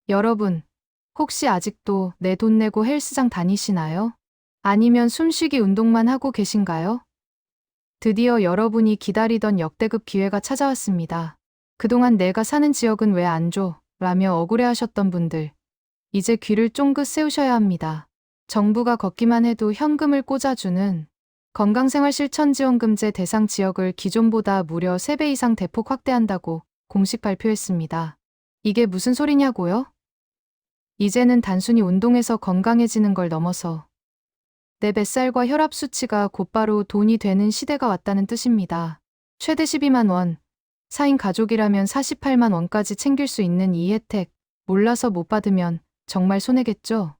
여러분, 혹시 아직도 내 돈 내고 헬스장 다니시나요? 아니면 숨쉬기 운동만 하고 계신가요? 드디어 여러분이 기다리던 역대급 기회가 찾아왔습니다. 그동안 내가 사는 지역은 왜 안 줘? 라며 억울해하셨던 분들, 이제 귀를 쫑긋 세우셔야 합니다. 정부가 걷기만 해도 현금을 꽂아주는 건강생활실천지원금제 대상 지역을 기존보다 무려 3배 이상 대폭 확대한다고 공식 발표했습니다. 이게 무슨 소리냐고요? 이제는 단순히 운동해서 건강해지는 걸 넘어서 내 뱃살과 혈압 수치가 곧바로 돈이 되는 시대가 왔다는 뜻입니다. 최대 12만 원, 4인 가족이라면 48만 원까지 챙길 수 있는 이 혜택, 몰라서 못 받으면 정말 손해겠죠?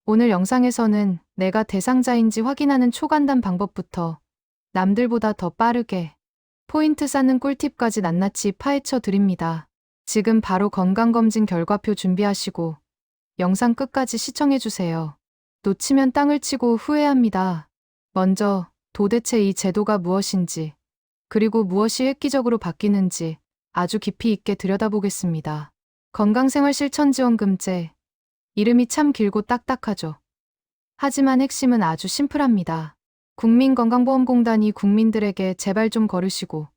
오늘 영상에서는 내가 대상자인지 확인하는 초간단 방법부터 남들보다 더 빠르게 포인트 쌓는 꿀팁까지 낱낱이 파헤쳐 드립니다. 지금 바로 건강검진 결과표 준비하시고 영상 끝까지 시청해주세요. 놓치면 땅을 치고 후회합니다. 먼저 도대체 이 제도가 무엇인지, 그리고 무엇이 획기적으로 바뀌는지 아주 깊이 있게 들여다보겠습니다. 건강생활실천지원금제. 이름이 참 길고 딱딱하죠. 하지만 핵심은 아주 심플합니다. 국민건강보험공단이 국민들에게 제발 좀 걸으시고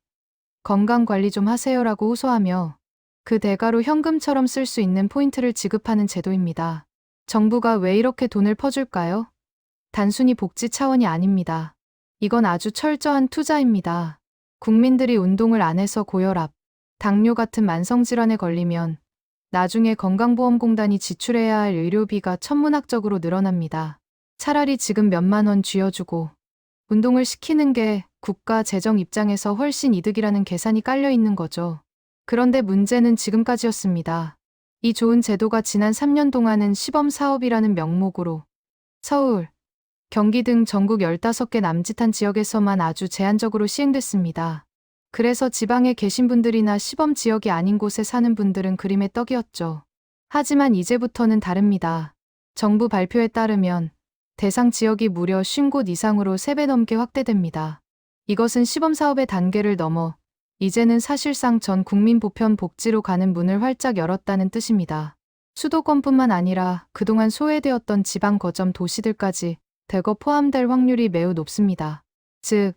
건강관리 좀 하세요라고 호소하며 그 대가로 현금처럼 쓸 수 있는 포인트를 지급하는 제도입니다. 정부가 왜 이렇게 돈을 퍼줄까요? 단순히 복지 차원이 아닙니다. 이건 아주 철저한 투자입니다. 국민들이 운동을 안 해서 고혈압, 당뇨 같은 만성질환에 걸리면 나중에 건강보험공단이 지출해야 할 의료비가 천문학적으로 늘어납니다. 차라리 지금 몇만 원 쥐어주고 운동을 시키는 게 국가 재정 입장에서 훨씬 이득이라는 계산이 깔려 있는 거죠. 그런데 문제는 지금까지였습니다. 이 좋은 제도가 지난 3년 동안은 시범사업이라는 명목으로 서울, 경기 등 전국 15개 남짓한 지역에서만 아주 제한적으로 시행됐습니다. 그래서 지방에 계신 분들이나 시범 지역이 아닌 곳에 사는 분들은 그림의 떡이었죠. 하지만 이제부터는 다릅니다. 정부 발표에 따르면 대상 지역이 무려 50곳 이상으로 3배 넘게 확대됩니다. 이것은 시범사업의 단계를 넘어 이제는 사실상 전 국민 보편 복지로 가는 문을 활짝 열었다는 뜻입니다. 수도권뿐만 아니라 그동안 소외되었던 지방 거점 도시들까지 대거 포함될 확률이 매우 높습니다. 즉,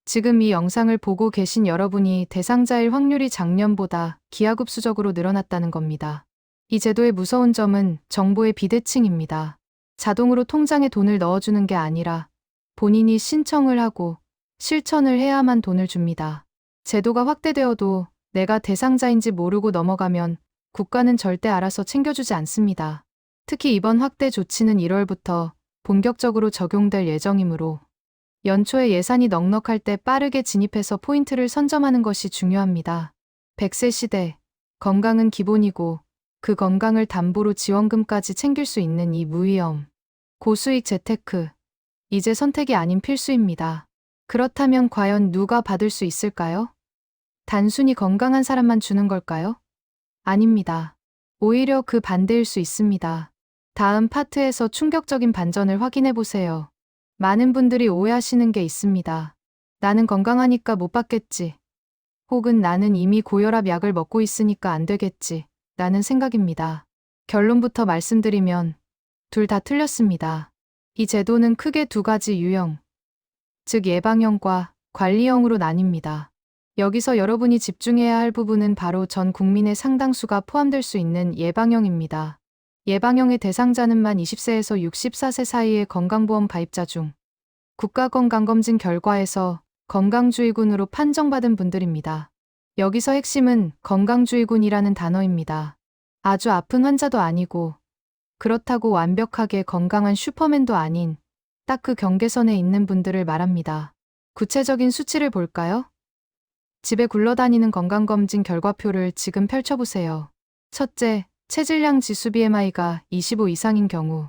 지금 이 영상을 보고 계신 여러분이 대상자일 확률이 작년보다 기하급수적으로 늘어났다는 겁니다. 이 제도의 무서운 점은 정보의 비대칭입니다. 자동으로 통장에 돈을 넣어주는 게 아니라 본인이 신청을 하고 실천을 해야만 돈을 줍니다. 제도가 확대되어도 내가 대상자인지 모르고 넘어가면 국가는 절대 알아서 챙겨주지 않습니다. 특히 이번 확대 조치는 1월부터 본격적으로 적용될 예정이므로 연초에 예산이 넉넉할 때 빠르게 진입해서 포인트를 선점하는 것이 중요합니다. 100세 시대, 건강은 기본이고 그 건강을 담보로 지원금까지 챙길 수 있는 이 무위험, 고수익 재테크, 이제 선택이 아닌 필수입니다. 그렇다면 과연 누가 받을 수 있을까요? 단순히 건강한 사람만 주는 걸까요? 아닙니다. 오히려 그 반대일 수 있습니다. 다음 파트에서 충격적인 반전을 확인해 보세요. 많은 분들이 오해하시는 게 있습니다. 나는 건강하니까 못 받겠지. 혹은 나는 이미 고혈압 약을 먹고 있으니까 안 되겠지. 라는 생각입니다. 결론부터 말씀드리면 둘 다 틀렸습니다. 이 제도는 크게 두 가지 유형, 즉 예방형과 관리형으로 나뉩니다. 여기서 여러분이 집중해야 할 부분은 바로 전 국민의 상당수가 포함될 수 있는 예방형입니다. 예방형의 대상자는 만 20세에서 64세 사이의 건강보험 가입자 중 국가건강검진 결과에서 건강주의군으로 판정받은 분들입니다. 여기서 핵심은 건강주의군이라는 단어입니다. 아주 아픈 환자도 아니고 그렇다고 완벽하게 건강한 슈퍼맨도 아닌 딱 그 경계선에 있는 분들을 말합니다. 구체적인 수치를 볼까요? 집에 굴러다니는 건강검진 결과표를 지금 펼쳐보세요. 첫째, 체질량 지수 BMI가 25 이상인 경우.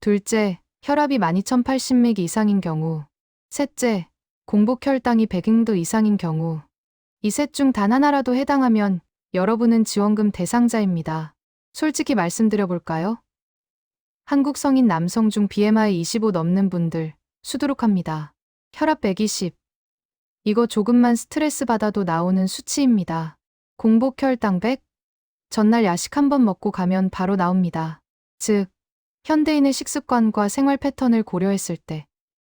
둘째, 혈압이 12,080맥 이상인 경우. 셋째, 공복 혈당이 100인도 이상인 경우. 이 셋 중 단 하나라도 해당하면 여러분은 지원금 대상자입니다. 솔직히 말씀드려볼까요? 한국 성인 남성 중 BMI 25 넘는 분들 수두룩합니다. 혈압 120. 이거 조금만 스트레스 받아도 나오는 수치입니다. 공복 혈당 100. 전날 야식 한번 먹고 가면 바로 나옵니다. 즉, 현대인의 식습관과 생활 패턴을 고려했을 때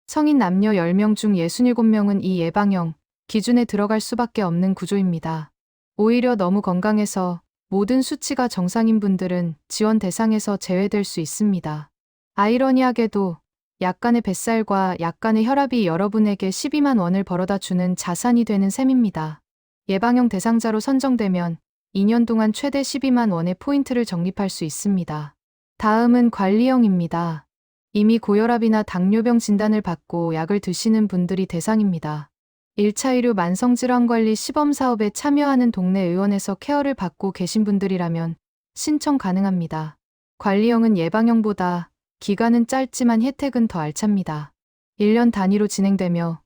성인 남녀 10명 중 67명은 이 예방형 기준에 들어갈 수밖에 없는 구조입니다. 오히려 너무 건강해서 모든 수치가 정상인 분들은 지원 대상에서 제외될 수 있습니다. 아이러니하게도 약간의 뱃살과 약간의 혈압이 여러분에게 12만 원을 벌어다 주는 자산이 되는 셈입니다. 예방형 대상자로 선정되면 2년 동안 최대 12만 원의 포인트를 적립할 수 있습니다. 다음은 관리형입니다. 이미 고혈압이나 당뇨병 진단을 받고 약을 드시는 분들이 대상입니다. 1차 의료 만성질환관리 시범사업에 참여하는 동네 의원에서 케어를 받고 계신 분들이라면 신청 가능합니다. 관리형은 예방형보다 기간은 짧지만 혜택은 더 알찹니다. 1년 단위로 진행되며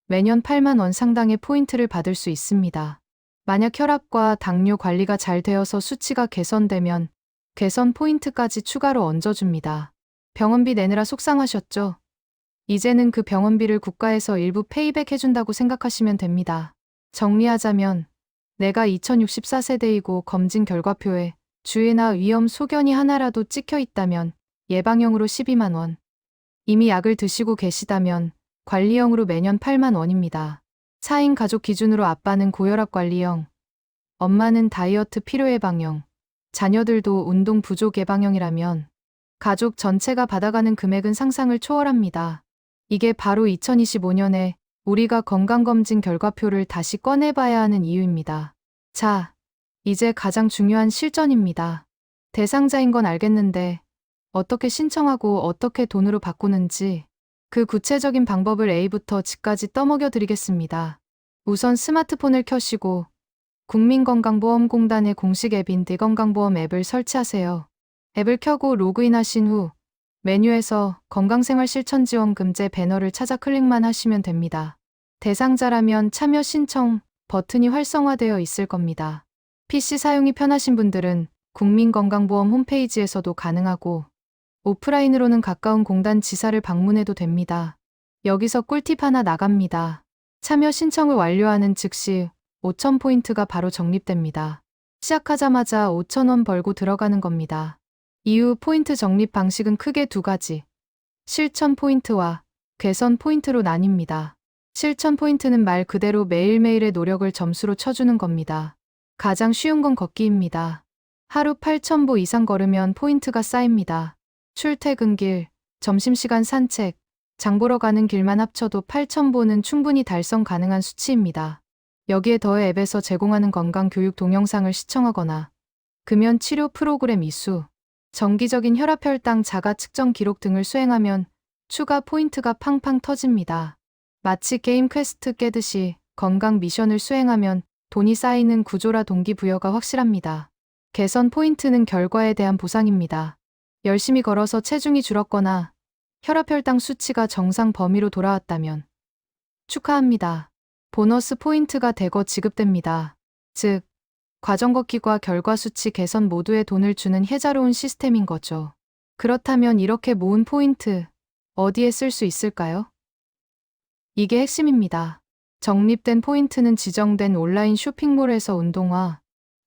매년 8만 원 상당의 포인트를 받을 수 있습니다. 만약 혈압과 당뇨 관리가 잘 되어서 수치가 개선되면 개선 포인트까지 추가로 얹어줍니다. 병원비 내느라 속상하셨죠? 이제는 그 병원비를 국가에서 일부 페이백 해준다고 생각하시면 됩니다. 정리하자면 내가 2064세대이고 검진 결과표에 주의나 위험 소견이 하나라도 찍혀 있다면 예방형으로 12만 원, 이미 약을 드시고 계시다면 관리형으로 매년 8만 원입니다. 4인 가족 기준으로 아빠는 고혈압 관리형, 엄마는 다이어트 필요 예방형, 자녀들도 운동 부족 예방형이라면 가족 전체가 받아가는 금액은 상상을 초월합니다. 이게 바로 2025년에 우리가 건강검진 결과표를 다시 꺼내봐야 하는 이유입니다. 자, 이제 가장 중요한 실전입니다. 대상자인 건 알겠는데 어떻게 신청하고 어떻게 돈으로 바꾸는지 그 구체적인 방법을 A부터 Z까지 떠먹여 드리겠습니다. 우선 스마트폰을 켜시고 국민건강보험공단의 공식 앱인 내건강보험 앱을 설치하세요. 앱을 켜고 로그인하신 후 메뉴에서 건강생활실천지원금제 배너를 찾아 클릭만 하시면 됩니다. 대상자라면 참여 신청 버튼이 활성화되어 있을 겁니다. PC 사용이 편하신 분들은 국민건강보험 홈페이지에서도 가능하고 오프라인으로는 가까운 공단 지사를 방문해도 됩니다. 여기서 꿀팁 하나 나갑니다. 참여 신청을 완료하는 즉시 5,000포인트가 바로 적립됩니다. 시작하자마자 5,000원 벌고 들어가는 겁니다. 이후 포인트 적립 방식은 크게 두 가지. 실천 포인트와 개선 포인트로 나뉩니다. 실천 포인트는 말 그대로 매일매일의 노력을 점수로 쳐주는 겁니다. 가장 쉬운 건 걷기입니다. 하루 8,000보 이상 걸으면 포인트가 쌓입니다. 출퇴근길, 점심시간 산책, 장 보러 가는 길만 합쳐도 8,000보는 충분히 달성 가능한 수치입니다. 여기에 더해 앱에서 제공하는 건강교육 동영상을 시청하거나 금연 치료 프로그램 이수, 정기적인 혈압 혈당 자가 측정 기록 등을 수행하면 추가 포인트가 팡팡 터집니다. 마치 게임 퀘스트 깨듯이 건강 미션을 수행하면 돈이 쌓이는 구조라 동기부여가 확실합니다. 개선 포인트는 결과에 대한 보상입니다. 열심히 걸어서 체중이 줄었거나 혈압 혈당 수치가 정상 범위로 돌아왔다면 축하합니다. 보너스 포인트가 대거 지급됩니다. 즉, 과정 걷기와 결과 수치 개선 모두에 돈을 주는 혜자로운 시스템인 거죠. 그렇다면 이렇게 모은 포인트, 어디에 쓸 수 있을까요? 이게 핵심입니다. 적립된 포인트는 지정된 온라인 쇼핑몰에서 운동화,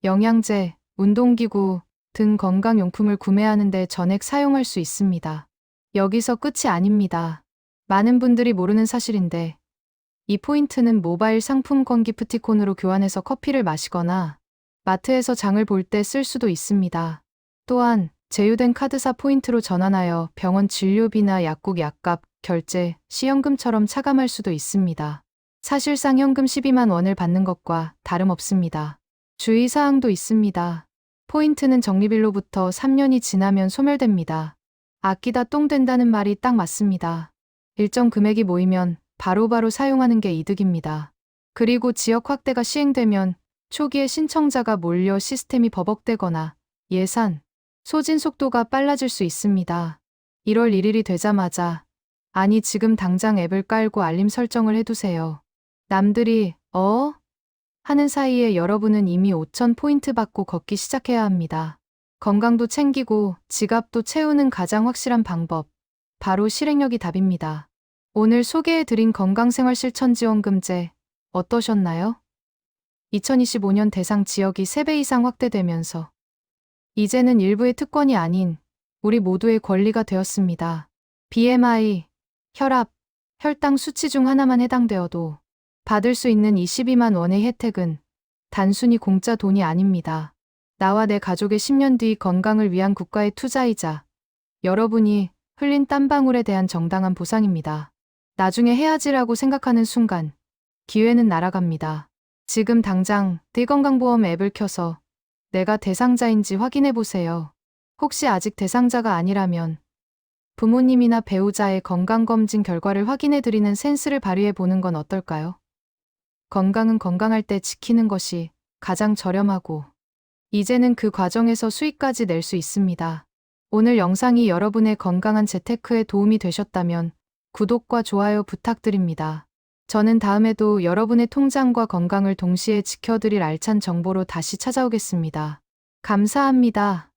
영양제, 운동기구 등 건강용품을 구매하는 데 전액 사용할 수 있습니다. 여기서 끝이 아닙니다. 많은 분들이 모르는 사실인데 이 포인트는 모바일 상품권 기프티콘으로 교환해서 커피를 마시거나 마트에서 장을 볼 때 쓸 수도 있습니다. 또한 제휴된 카드사 포인트로 전환하여 병원 진료비나 약국 약값, 결제, 시연금처럼 차감할 수도 있습니다. 사실상 현금 12만 원을 받는 것과 다름없습니다. 주의사항도 있습니다. 포인트는 적립일로부터 3년이 지나면 소멸됩니다. 아끼다 똥 된다는 말이 딱 맞습니다. 일정 금액이 모이면 바로바로 사용하는 게 이득입니다. 그리고 지역 확대가 시행되면 초기에 신청자가 몰려 시스템이 버벅대거나 예산, 소진 속도가 빨라질 수 있습니다. 1월 1일이 되자마자 아니 지금 당장 앱을 깔고 알림 설정을 해두세요. 남들이 하는 사이에 여러분은 이미 5,000포인트 받고 걷기 시작해야 합니다. 건강도 챙기고 지갑도 채우는 가장 확실한 방법, 바로 실행력이 답입니다. 오늘 소개해드린 건강생활실천지원금제 어떠셨나요? 2025년 대상 지역이 3배 이상 확대되면서 이제는 일부의 특권이 아닌 우리 모두의 권리가 되었습니다. BMI, 혈압, 혈당 수치 중 하나만 해당되어도 받을 수 있는 22만 원의 혜택은 단순히 공짜 돈이 아닙니다. 나와 내 가족의 10년 뒤 건강을 위한 국가의 투자이자 여러분이 흘린 땀방울에 대한 정당한 보상입니다. 나중에 해야지라고 생각하는 순간 기회는 날아갑니다. 지금 당장 띠건강보험 앱을 켜서 내가 대상자인지 확인해 보세요. 혹시 아직 대상자가 아니라면 부모님이나 배우자의 건강검진 결과를 확인해 드리는 센스를 발휘해 보는 건 어떨까요? 건강은 건강할 때 지키는 것이 가장 저렴하고 이제는 그 과정에서 수익까지 낼 수 있습니다. 오늘 영상이 여러분의 건강한 재테크에 도움이 되셨다면 구독과 좋아요 부탁드립니다. 저는 다음에도 여러분의 통장과 건강을 동시에 지켜드릴 알찬 정보로 다시 찾아오겠습니다. 감사합니다.